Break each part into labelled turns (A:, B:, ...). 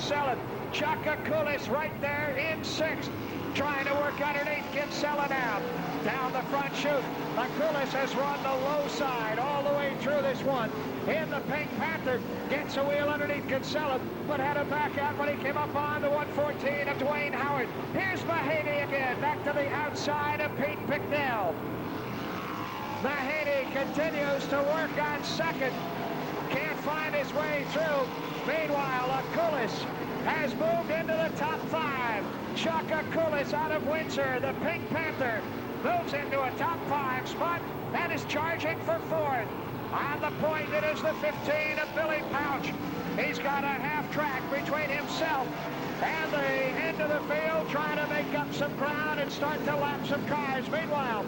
A: Kinsella. Chaka Kulis right there in 6th. Trying to work underneath Kinsella now. Down the front chute. Kulis has run the low side all the way through this one. In the Pink Panther, gets a wheel underneath Kinsella, but had a back out when he came up on the 114 of Dwayne Howard. Here's Mahaney again, back to the outside of Pete Bicknell. Mahaney continues to work on 2nd. Can't find his way through. Meanwhile, Kulis has moved into the top 5. Chaka Kulis out of Windsor, the Pink Panther, moves into a top 5 spot and is charging for 4th. On the point, it is the 15 of Billy Pauch. He's got a half track between himself and the end of the field, trying to make up some ground and start to lap some cars. Meanwhile,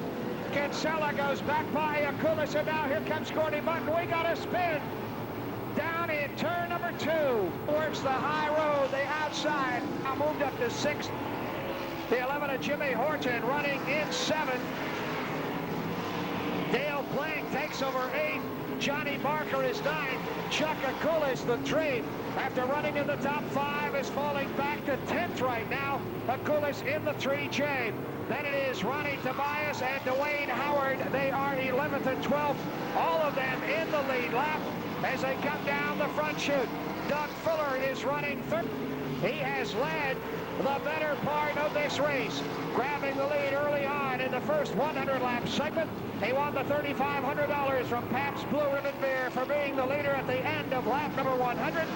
A: Kinsella goes back by Kulis, and now here comes Gordy Button. We got a spin down in turn number 2. Works the high road, the outside. Now moved up to 6th. The 11 of Jimmy Horton running in 7th. Dale Plank takes over 8th. Johnny Barker is 9th. Chaka Kulis, the 3, after running in the top 5, is falling back to 10th right now. Kulis in the 3J. Then it is Ronnie Tobias and Dwayne Howard. They are 11th and 12th. All of them in the lead lap as they come down the front chute. Doug Fuller is running 3rd. He has led the better part of this race, grabbing the lead early on in the first 100-lap segment. He won the $3,500 from Pabst Blue Ribbon Beer for being the leader at the end of lap number 100.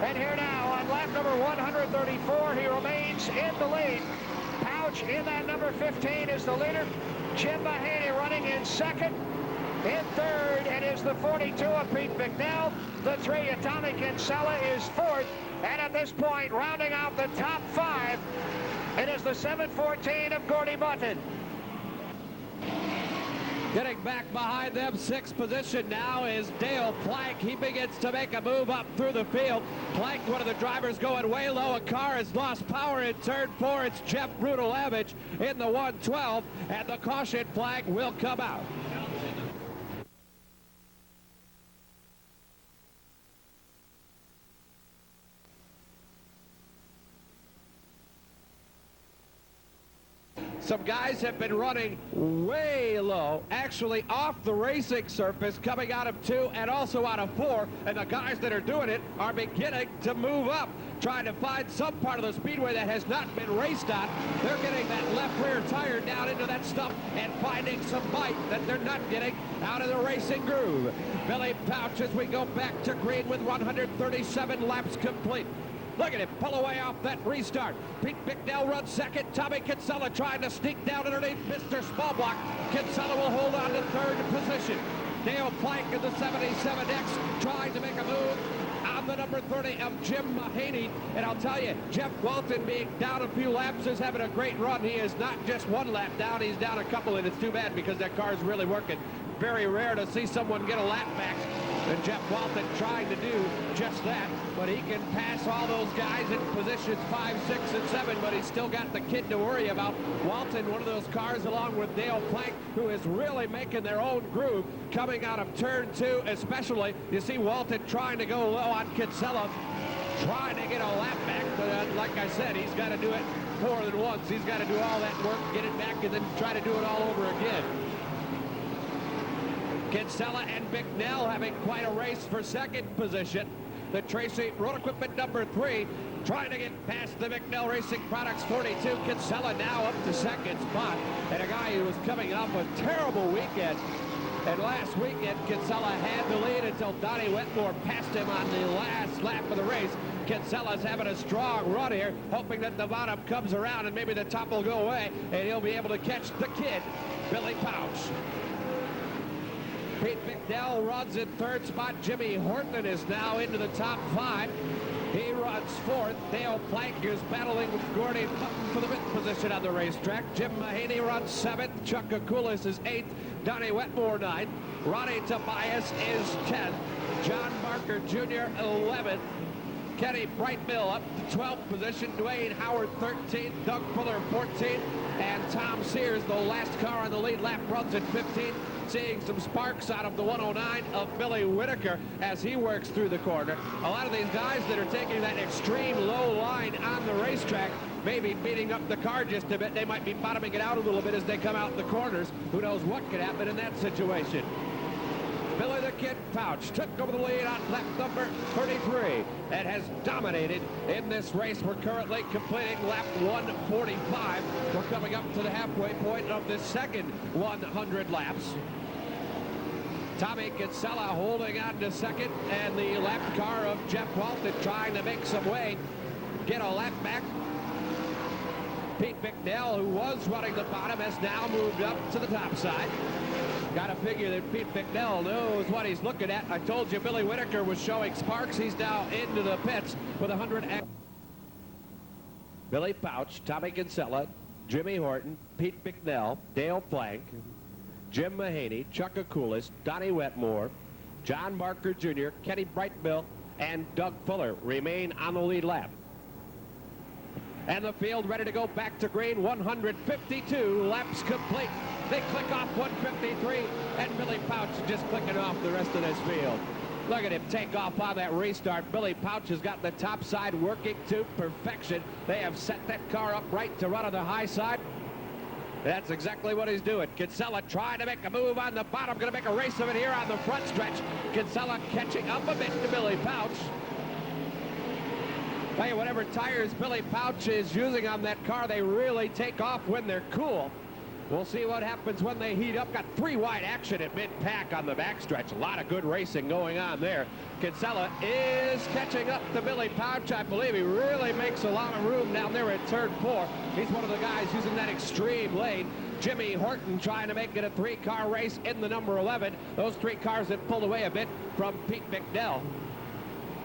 A: And here now on lap number 134, he remains in the lead. Pauch in that number 15 is the leader. Jim Mahaney running in 2nd. In 3rd, it is the 42 of Pete Bicknell. The 3 of Tommy Kinsella is 4th. And at this point, rounding out the top 5, it is the 714 of Gordy Button.
B: Getting back behind them, 6th position now is Dale Plank. He begins to make a move up through the field. Plank, one of the drivers, going way low. A car has lost power in turn 4. It's Jeff Brudelavich in the 112, and the caution flag will come out. Some guys have been running way low, actually off the racing surface, coming out of 2 and also out of 4, and the guys that are doing it are beginning to move up, trying to find some part of the speedway that has not been raced on. They're getting that left rear tire down into that stump and finding some bite that they're not getting out of the racing groove. Billy Pauch as we go back to green with 137 laps complete. Look at him pull away off that restart. Pete Bicknell runs 2nd. Tommy Kinsella trying to sneak down underneath Mr. Smallblock. Kinsella will hold on to 3rd position. Dale Plank in the 77X trying to make a move on the number 30 of Jim Mahaney. And I'll tell you, Jeff Walton being down a few laps is having a great run. He is not just 1 lap down, he's down a couple, and it's too bad because that car is really working. Very rare to see someone get a lap back. And Jeff Walton trying to do just that, but he can pass all those guys in positions 5, 6, and 7, but he's still got the kid to worry about. Walton, one of those cars along with Dale Plank, who is really making their own groove coming out of turn 2 especially. You see Walton trying to go low on Kinsella, trying to get a lap back, but like I said, he's got to do it more than once. He's got to do all that work, get it back, and then try to do it all over again. Kinsella and Bicknell having quite a race for 2nd position. The Tracy Road Equipment number 3 trying to get past the Bicknell Racing Products 42. Kinsella now up to 2nd spot. And a guy who was coming off a terrible weekend. And last weekend, Kinsella had the lead until Donnie Wetmore passed him on the last lap of the race. Kinsella's having a strong run here, hoping that the bottom comes around and maybe the top will go away, and he'll be able to catch the kid, Billy Pauch. Pete Bicknell runs in 3rd spot. Jimmy Horton is now into the top 5. He runs 4th. Dale Plank is battling with Gordy Button for the 5th position on the racetrack. Jim Mahaney runs 7th. Chaka Kulis is 8th. Donnie Wetmore 9th. Ronnie Tobias is 10th. John Barker Jr. 11th. Kenny Brightmill up to 12th position. Dwayne Howard 13th. Doug Fuller 14th. And Tom Sears, the last car on the lead lap, runs at 15th. Seeing some sparks out of the 109 of Billy Whitaker as he works through the corner. A lot of these guys that are taking that extreme low racetrack, maybe beating up the car just a bit. They might be bottoming it out a little bit as they come out the corners. Who knows what could happen in that situation. Billy the Kid Pauch took over the lead on lap number 33 and has dominated in this race. We're currently completing lap 145. We're coming up to the halfway point of the second 100 laps. Tommy Kinsella holding on to second, and the lap car of Jeff Walton trying to make some way, get a lap back. Pete McNell, who was running the bottom, has now moved up to the top side. Got to figure that Pete McNell knows what he's looking at. I told you Billy Whitaker was showing sparks. He's now into the pits with 100. Billy Pauch, Tommy Kinsella, Jimmy Horton, Pete McNell, Dale Plank, Jim Mahaney, Chuck Akulis, Donnie Wetmore, John Barker Jr., Kenny Brightbill, and Doug Fuller remain on the lead lap. And the field ready to go back to green. 152 laps complete. They click off 153, and Billy Pauch just clicking off the rest of this field. Look at him take off on that restart. Billy Pauch has got the top side working to perfection. They have set that car up right to run on the high side. That's exactly what he's doing. Kinsella trying to make a move on the bottom. Going to make a race of it here on the front stretch. Kinsella catching up a bit to Billy Pauch. Tell you, whatever tires Billy Pauch is using on that car, they really take off when they're cool. We'll see what happens when they heat up. Got three wide action at mid-pack on the backstretch. A lot of good racing going on there. Kinsella is catching up to Billy Pauch. I believe he really makes a lot of room down there at turn 4. He's one of the guys using that extreme lane. Jimmy Horton trying to make it a three-car race in the number 11. Those three cars have pulled away a bit from Pete McNell.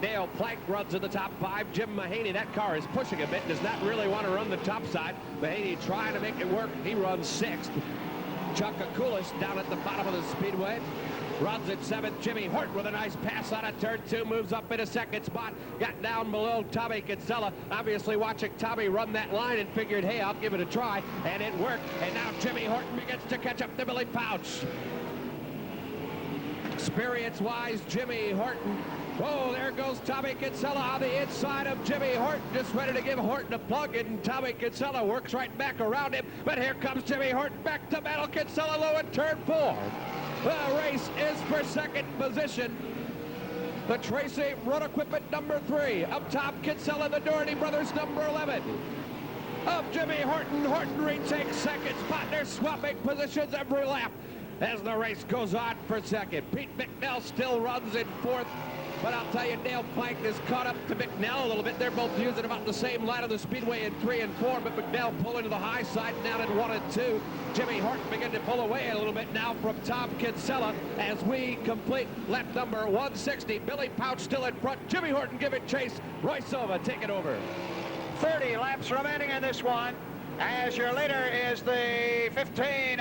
B: Dale Plank runs in the top 5. Jim Mahaney, that car is pushing a bit, does not really want to run the top side. Mahaney trying to make it work. He runs 6th. Chuck Akulis down at the bottom of the speedway runs at 7th. Jimmy Horton with a nice pass on a turn 2, moves up in a second spot. Got down below Tommy Kinsella. Obviously watching Tommy run that line and figured, hey, I'll give it a try. And it worked. And now Jimmy Horton begins to catch up to Billy Pauch. Experience-wise, Jimmy Horton. Oh, there goes Tommy Kinsella on the inside of Jimmy Horton, just ready to give Horton a plug, and Tommy Kinsella works right back around him. But here comes Jimmy Horton back to battle Kinsella low in turn 4. The race is for second position. The Tracy Run Equipment number 3. Up top, Kinsella, the Doherty brothers number 11. Of Jimmy Horton, Horton retakes second spot. They're swapping positions every lap as the race goes on for second. Pete McNell still runs in 4th. But I'll tell you, Dale Plank is caught up to McNell a little bit. They're both using about the same line of the speedway in 3 and 4, but McNell pulling to the high side down in 1 and 2. Jimmy Horton beginning to pull away a little bit now from Tom Kinsella as we complete lap number 160. Billy Pauch still in front. Jimmy Horton giving chase. Roy Silva taking over.
A: 30 laps remaining in this one. As your leader is the 15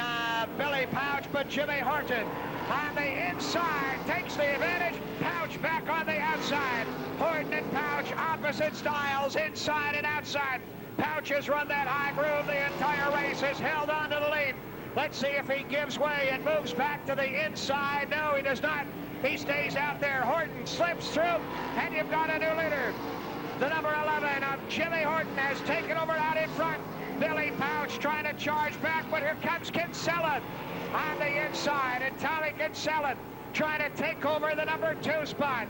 A: Billy Pauch, but Jimmy Horton on the inside takes the advantage. Pauch back on the outside. Horton and Pauch opposite styles, inside and outside. Pauch has run that high groove the entire race, has held on to the lead. Let's see if he gives way and moves back to the inside. No, he does not. He stays out there. Horton slips through, and you've got a new leader. The number 11 of Jimmy Horton has taken over out in front. Billy Pauch trying to charge back, but here comes Kinsella on the inside, and Tommy Kinsella trying to take over the number 2 spot.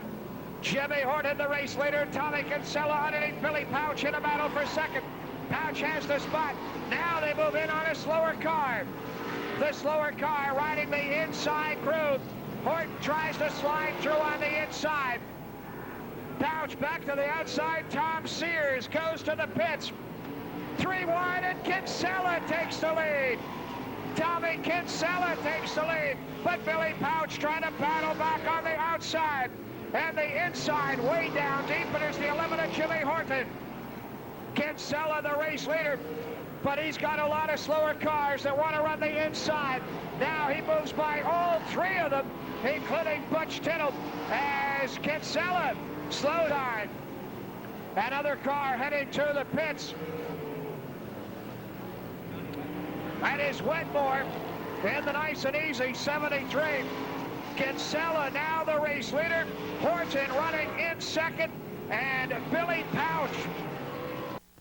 A: Jimmy Horton, the race leader. Tommy Kinsella underneath Billy Pauch in a battle for second. Pauch has the spot. Now they move in on a slower car. The slower car riding the inside groove. Horton tries to slide through on the inside. Pauch back to the outside. Tom Sears goes to the pits. 3 wide, and Kinsella takes the lead. Tommy Kinsella takes the lead, but Billy Pauch trying to battle back on the outside. And the inside way down deep, and there's the 11 of Jimmy Horton. Kinsella, the race leader, but he's got a lot of slower cars that want to run the inside. Now he moves by all 3 of them, including Butch Tittle, as Kinsella slowed on. Another car heading to the pits. That is Wetmore in the nice and easy 73. Kinsella now the race leader. Horton running in second, and Billy Pauch